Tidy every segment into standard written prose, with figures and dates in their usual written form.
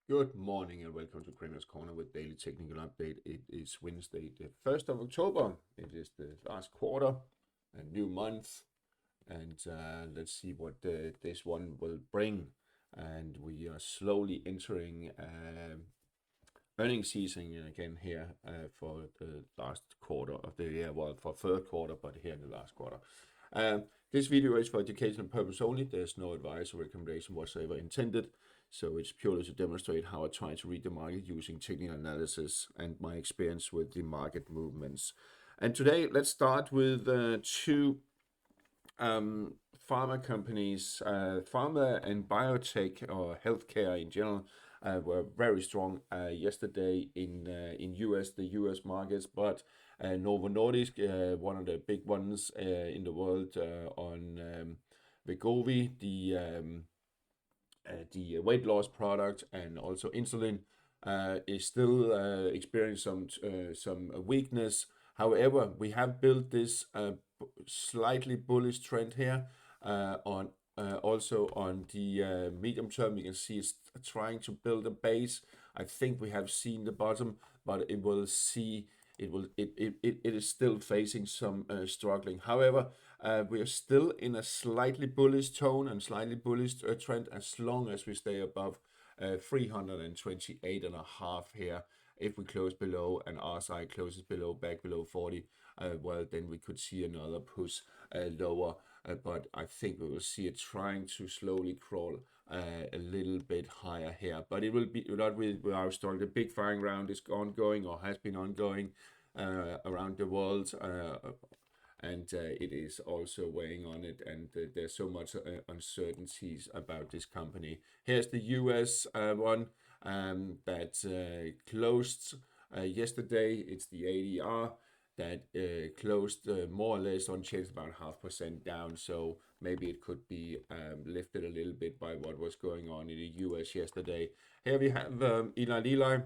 Good morning and welcome to Cramer's Corner with daily technical update. It is Wednesday, the 1st of October. It is the last quarter, a new month, and let's see what this one will bring. And we are slowly entering earnings season again here for the last quarter of the year. Well, for third quarter, but here in the last quarter. This video is for educational purpose only. There's no advice or recommendation whatsoever intended. So it's purely to demonstrate how I try to read the market using technical analysis and my experience with the market movements. And today, let's start with two pharma companies. Pharma and biotech, or healthcare in general, were very strong yesterday in the US markets, but Novo Nordisk, one of the big ones in the world, on Wegovy, the weight loss product, and also insulin, is still experiencing some weakness. However, we have built this slightly bullish trend here on also on the medium term. You can see it's trying to build a base. I think we have seen the bottom, but it is still facing some struggling. However, we are still in a slightly bullish tone and slightly bullish trend as long as we stay above 328.5 here. If we close below and RSI closes back below 40, well, then we could see another push lower. But I think we will see it trying to slowly crawl a little bit higher here. But it will be not with our stock. The big firing round is ongoing, or has been ongoing around the world. And it is also weighing on it, and there's so much uncertainties about this company. Here's the US one that closed yesterday. It's the ADR that closed more or less unchanged, about 0.5% down. So maybe it could be lifted a little bit by what was going on in the US yesterday. Here we have Eli Lilly.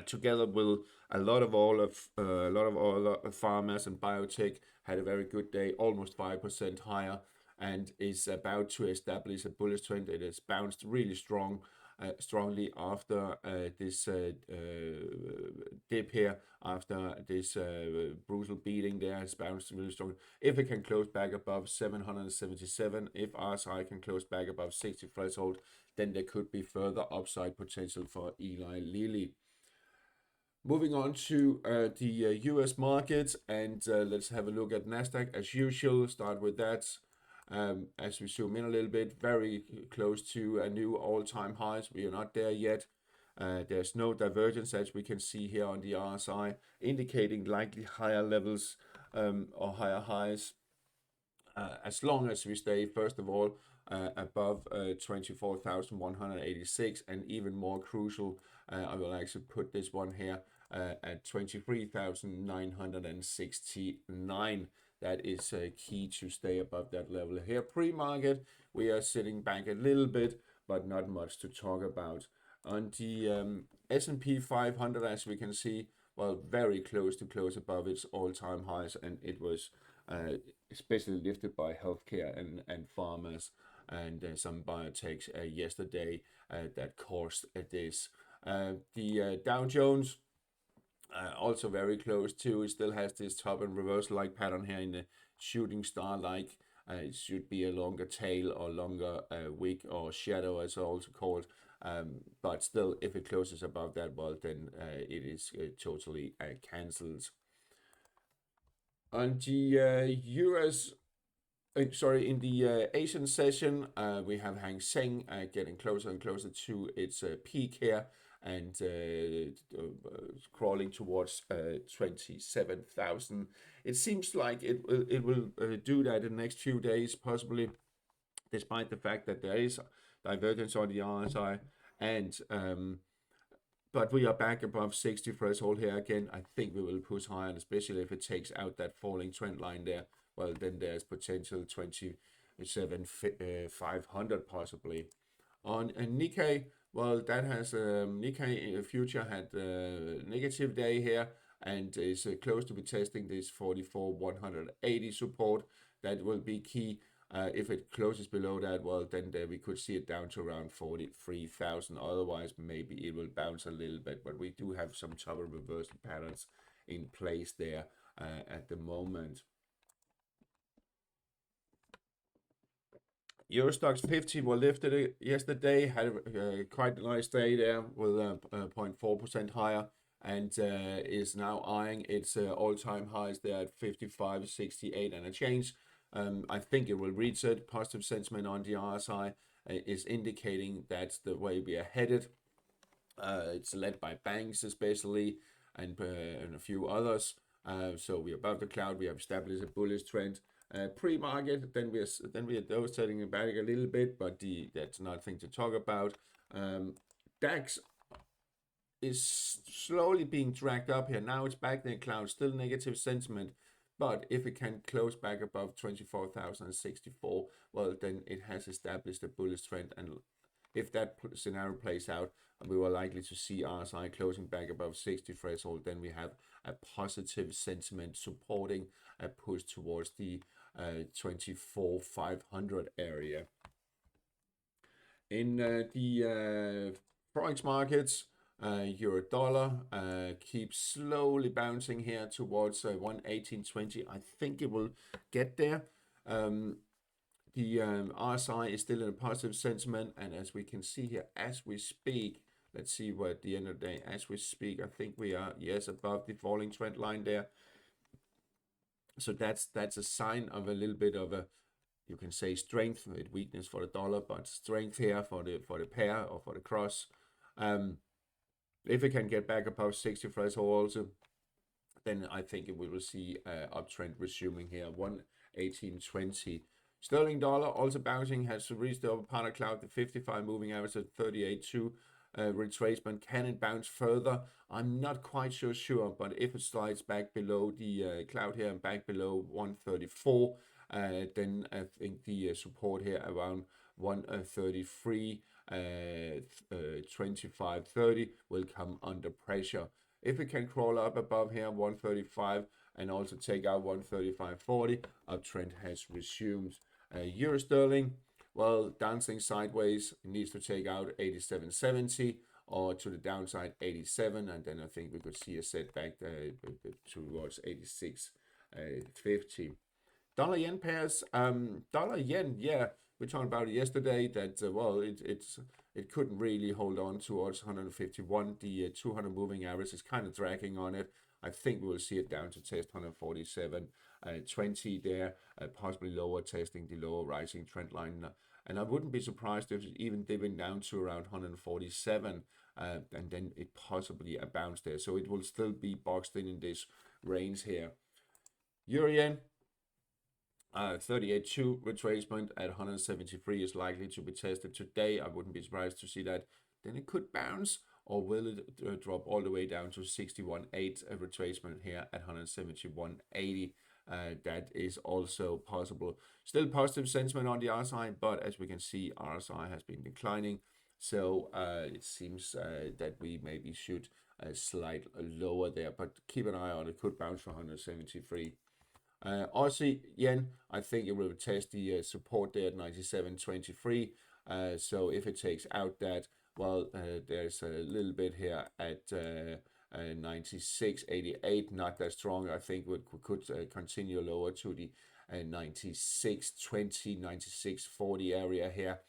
Together with a lot of all farmers and biotech, had a very good day, almost 5% higher, and is about to establish a bullish trend. It has bounced really strongly after this dip here, after this brutal beating there. It's bounced really strong. If it can close back above 777, if RSI can close back above 60 threshold, then there could be further upside potential for Eli Lilly. Moving on to the US markets, and let's have a look at Nasdaq as usual. Start with that. As we zoom in a little bit, very close to a new all-time highs. We are not there yet. There's no divergence, as we can see here on the RSI, indicating likely higher levels or higher highs. As long as we stay, first of all, above 24,186, and even more crucial, I will actually put this one here at 23,969. That is key to stay above that level here. Pre-market, we are sitting back a little bit, but not much to talk about. On the S&P 500, as we can see, well, very close to close above its all-time highs, and it was especially lifted by healthcare and farmers and some biotechs yesterday that caused this. The Dow Jones also very close to. It still has this top and reversal-like pattern here in the shooting star-like. It should be a longer tail or longer wick or shadow, as also called. But still, if it closes above that, well, then it is totally cancelled. On the in the Asian session, we have Seng getting closer and closer to its peak here, and crawling towards 27,000. It seems like it will do that in the next few days, possibly, despite the fact that there is divergence on the RSI, and but we are back above 60 threshold here again. I think we will push higher, and especially if it takes out that falling trend line there, well, then there's potential 27,500 possibly. On Nikkei, well, that has Nikkei future had a negative day here, and is close to be testing this 44,180 support. That will be key. If it closes below that, well, then we could see it down to around 43,000. Otherwise, maybe it will bounce a little bit, but we do have some top of reversal patterns in place there at the moment. EUROSTOXX50 were lifted yesterday, had a quite a nice day there with 0.4% higher, and is now eyeing its all-time highs there at 55.68 and a change. I think it will reach it. Positive sentiment on the RSI is indicating that's the way we are headed. It's led by banks especially, and a few others. So we're above the cloud. We have established a bullish trend. Pre-market, then we are those telling it back a little bit, but that's nothing to talk about. DAX is slowly being dragged up here. Now it's back in the cloud, still negative sentiment, but if it can close back above 24,064, well, then it has established a bullish trend, and if that scenario plays out, we were likely to see RSI closing back above 60 threshold. Then we have a positive sentiment supporting a push towards the 24,500 area. In the forex markets, euro dollar keeps slowly bouncing here towards 118.20. I think it will get there. The RSI is still in a positive sentiment, and as we can see here, as we speak, let's see what at the end of the day, as we speak, I think we are, yes, above the falling trend line there. So that's a sign of a little bit of a, you can say, strength, weakness for the dollar, but strength here for the pair or for the cross. If it can get back above 60 threshold also, then I think we will see uptrend resuming here, 118.20. Sterling dollar also bouncing, has reached the upper part of cloud, the 55 moving average at 38.2. Retracement, can it bounce further? I'm not quite so sure, but if it slides back below the cloud here and back below 134, then I think the support here around 133, 25.30 will come under pressure. If it can crawl up above here 135 and also take out 135.40, uptrend has resumed. Euro sterling, well, dancing sideways, it needs to take out 87.70 or to the downside 87, and then I think we could see a setback towards 86.50. Dollar yen pairs, dollar yen, yeah, we talked about it yesterday that well, it couldn't really hold on towards 151. The 200 moving average is kind of dragging on it. I think we will see it down to test 147.20 there, possibly lower, testing the lower rising trend line. And I wouldn't be surprised if it's even dipping down to around 147, and then it possibly a bounce there. So it will still be boxed in this range here. Euro yen, 38.2 retracement at 173 is likely to be tested today. I wouldn't be surprised to see that. Then it could bounce, or will it drop all the way down to 61.8, a retracement here at 171.80. That is also possible. Still positive sentiment on the RSI, but as we can see, RSI has been declining. So it seems that we maybe should slide lower there, but keep an eye on it. Could bounce for 173. Aussie yen, I think it will test the support there at 97.23. So if it takes out that, well, there's a little bit here at 96.88, not that strong. I think we could continue lower to the 96.20, 96.40 area here.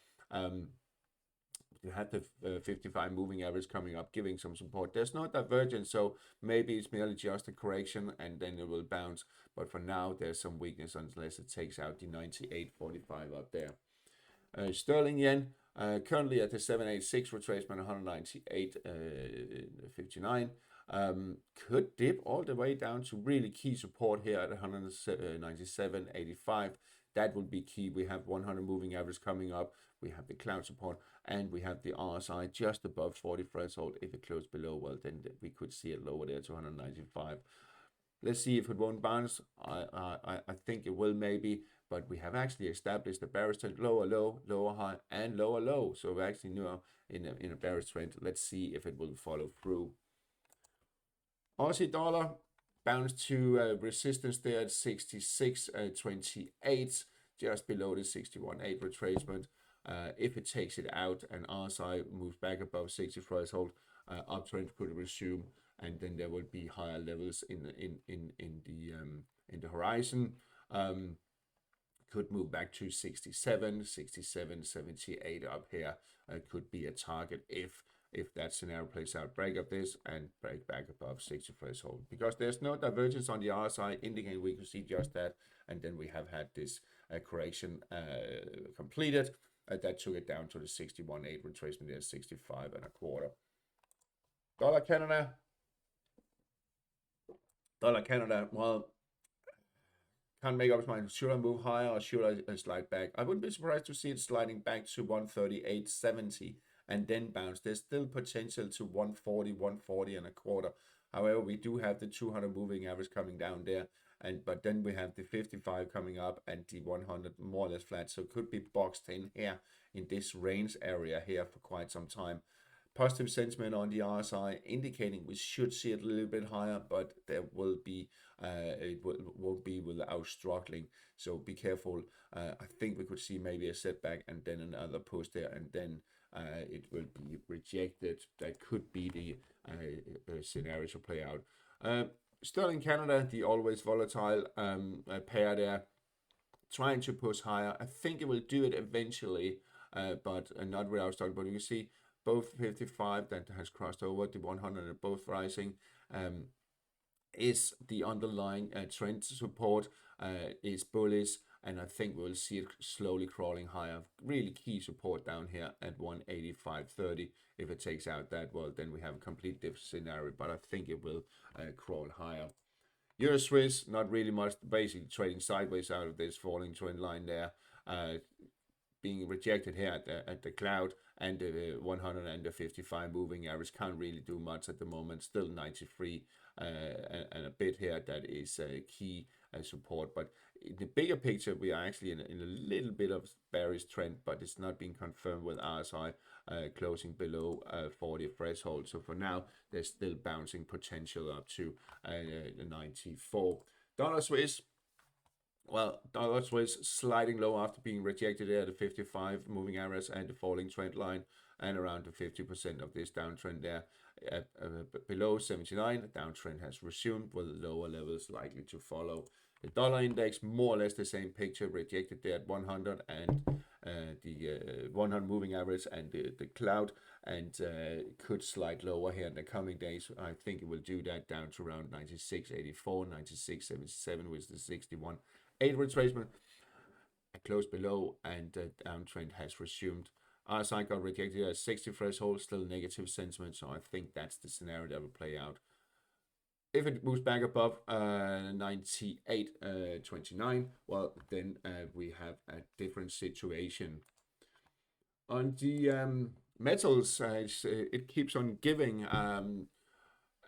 You had the 55 moving average coming up, giving some support. There's no divergence, so maybe it's merely just a correction and then it will bounce. But for now, there's some weakness unless it takes out the 98.45 up there. Sterling yen, currently at the 786 retracement, 198.59. Could dip all the way down to really key support here at 197.85. That would be key. We have 100 moving average coming up. We have the cloud support, and we have the RSI just above 40 threshold. If it closed below, well, then we could see it lower there to 195. Let's see if it won't bounce. I think it will maybe, but we have actually established a bearish trend, lower low, lower high, and lower low. So we're actually now in a bearish trend. Let's see if it will follow through. Aussie dollar bounced to resistance there at 66.28. just below the 61.8 retracement. If it takes it out and RSI moves back above 60 threshold, uptrend could resume, and then there will be higher levels in the horizon. Could move back to 67, 78 up here. Could be a target if that scenario plays out. Break up this and break back above 60 threshold, because there's no divergence on the RSI indicating we could see just that, and then we have had this correction completed. That took it down to the 61.8 retracement there, 65.25. Dollar Canada, well, can't make up its mind. Should I move higher or should I slide back? I wouldn't be surprised to see it sliding back to 138.70 and then bounce. There's still potential to 140.25. However, we do have the 200 moving average coming down there, but then we have the 55 coming up and the 100 more or less flat. So it could be boxed in here in this range area here for quite some time. Positive sentiment on the RSI indicating we should see it a little bit higher, but there will be it won't be without struggling. So be careful. I think we could see maybe a setback and then another push there, and then it will be rejected. That could be the scenario to play out. Sterling Canada, the always volatile pair there, trying to push higher. I think it will do it eventually, but not without stock. But you can see both 55 that has crossed over the 100 and both rising. Is the underlying trend support is bullish, and I think we'll see it slowly crawling higher. Really key support down here at 185.30. If it takes out that, well, then we have a complete different scenario, but I think it will crawl higher. EURUSD, not really much, basically trading sideways out of this falling trend line there, being rejected here at the cloud, and the 100 and the 55 moving average can't really do much at the moment. Still 93 and a bit here. That is a key support. But in the bigger picture, we are actually in a little bit of bearish trend, but it's not being confirmed with RSI closing below 40 threshold. So for now, there's still bouncing potential up to 94. Dollar Swiss. Well, dollar Swiss sliding low after being rejected at the 55 moving average and the falling trend line, and around the 50% of this downtrend there. Below 79, the downtrend has resumed with lower levels likely to follow. The dollar index, more or less the same picture, rejected there at 100 and the 100 moving average and the cloud, and could slide lower here in the coming days. I think it will do that down to around 96.84, 96.77 with the 61.8 retracement. Close below, and the downtrend has resumed. RSI got rejected at 60 threshold, still negative sentiment, so I think that's the scenario that will play out. If it moves back above 98.29, well, then we have a different situation. On the metals, it keeps on giving.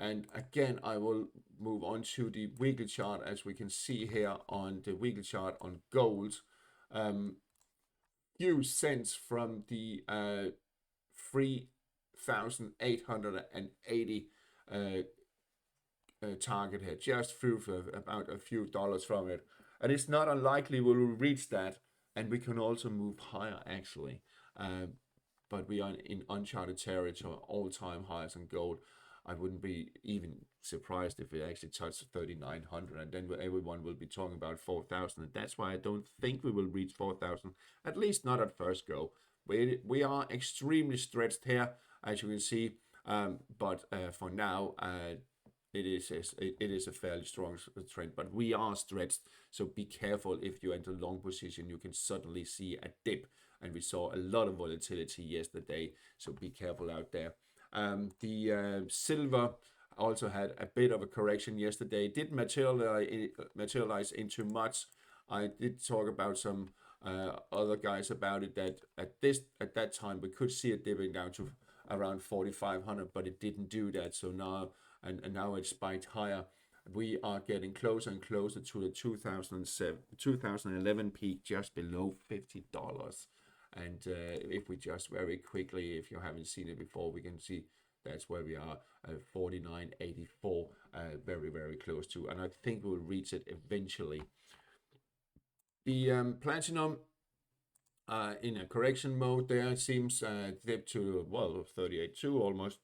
And again, I will move on to the weekly chart. As we can see here on the weekly chart on gold, few cents from the 3,880 target here, just through for about a few dollars from it, and it's not unlikely we will reach that, and we can also move higher actually, but we are in uncharted territory, all-time highs on gold. I wouldn't be even surprised if it actually touched 3,900, and then everyone will be talking about 4,000, and that's why I don't think we will reach 4,000, at least not at first go. We are extremely stretched here, as you can see, but for now, it is a fairly strong trend, but we are stretched, so be careful. If you enter long position, you can suddenly see a dip, and we saw a lot of volatility yesterday, so be careful out there. The silver also had a bit of a correction yesterday. It didn't materialize into much. I did talk about some other guys about it, that at that time we could see it dipping down to around 4,500, but it didn't do that. So now and now it spiked higher. We are getting closer and closer to the 2011 peak, just below $50. And if we just very quickly, if you haven't seen it before, we can see that's where we are, 49.84, very, very close to. And I think we'll reach it eventually. The platinum in a correction mode there seems dipped to, well, 38.2 almost,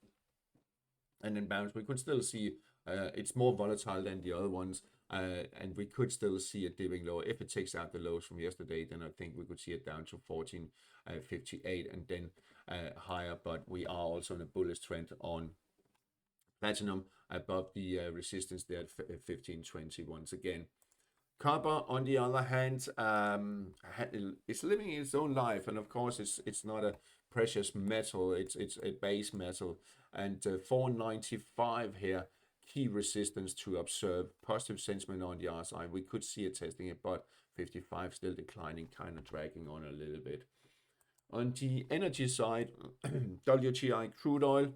and then bounce. We could still see it's more volatile than the other ones, and we could still see it dipping lower. If it takes out the lows from yesterday, then I think we could see it down to 14.58 and then higher. But we are also in a bullish trend on platinum above the resistance there at 15.20 once again. Copper, on the other hand, is living its own life, and of course, it's not a precious metal; it's a base metal. And 495 here, key resistance to observe. Positive sentiment on the RSI. We could see it testing it, but 55 still declining, kind of dragging on a little bit. On the energy side, WTI crude oil.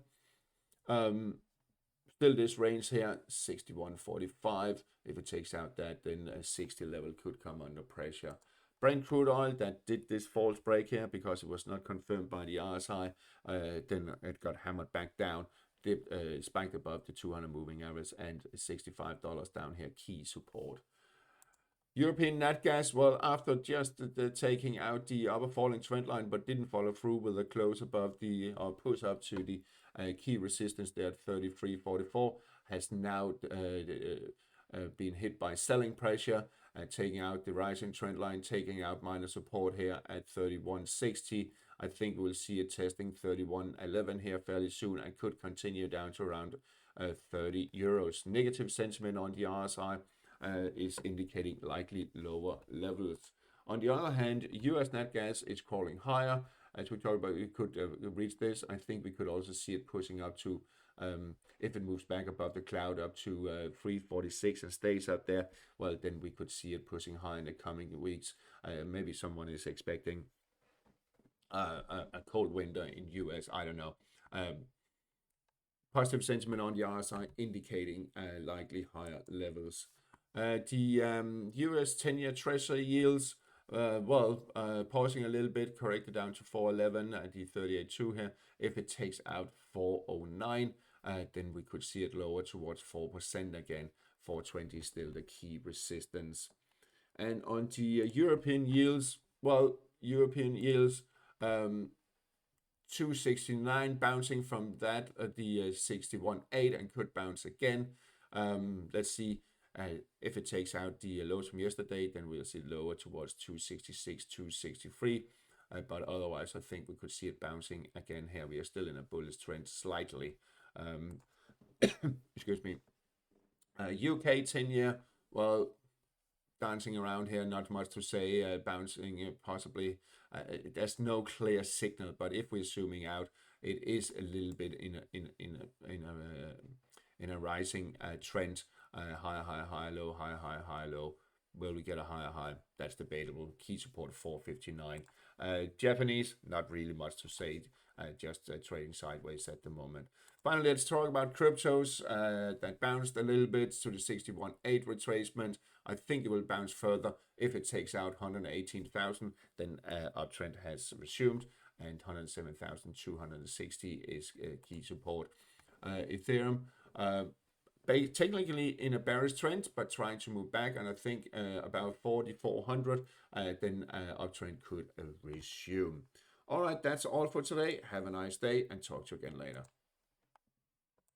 Still this range here, 61.45. If it takes out that, then a 60 level could come under pressure. Brent crude oil that did this false break here because it was not confirmed by the RSI. Then it got hammered back down, spiked above the 200 moving average, and $65 down here, key support. European nat gas, well, after just taking out the upper falling trend line, but didn't follow through with a close above the, or push up to the key resistance there at 33.44, has now been hit by selling pressure, taking out the rising trend line, taking out minor support here at 31.60. I think we'll see it testing 31.11 here fairly soon and could continue down to around 30 euros. Negative sentiment on the RSI is indicating likely lower levels. On the other hand, US nat gas is crawling higher. As we talked about, we could reach this. I think we could also see it pushing up to, if it moves back above the cloud, up to 346 and stays up there, well, then we could see it pushing high in the coming weeks. Maybe someone is expecting a cold winter in US, I don't know. Positive sentiment on the RSI indicating likely higher levels. The US 10-year Treasury yields, pausing a little bit, corrected down to 4.11 at the 38.2 here. If it takes out 4.09, then we could see it lower towards 4% again. 4.20 is still the key resistance. And on the European yields, well, European yields, 269 bouncing from that at the 61.8 and could bounce again. Let's see. If it takes out the lows from yesterday, then we'll see it lower towards 266, 263. But otherwise, I think we could see it bouncing again here. We are still in a bullish trend slightly. Excuse me. UK 10-year, well, dancing around here, not much to say. Bouncing possibly. There's no clear signal, but if we're zooming out, it is a little bit in a rising trend. Higher, higher, higher, low, higher, higher, higher, low. Will we get a higher high? That's debatable. Key support 459. Japanese, not really much to say. Just trading sideways at the moment. Finally, let's talk about cryptos. That bounced a little bit to the 61.8 retracement. I think it will bounce further. If it takes out 118,000, then uptrend has resumed, and 107,260 is key support. Ethereum, technically in a bearish trend, but trying to move back, and I think about 4,400, then uptrend could resume. All right, that's all for today. Have a nice day and talk to you again later.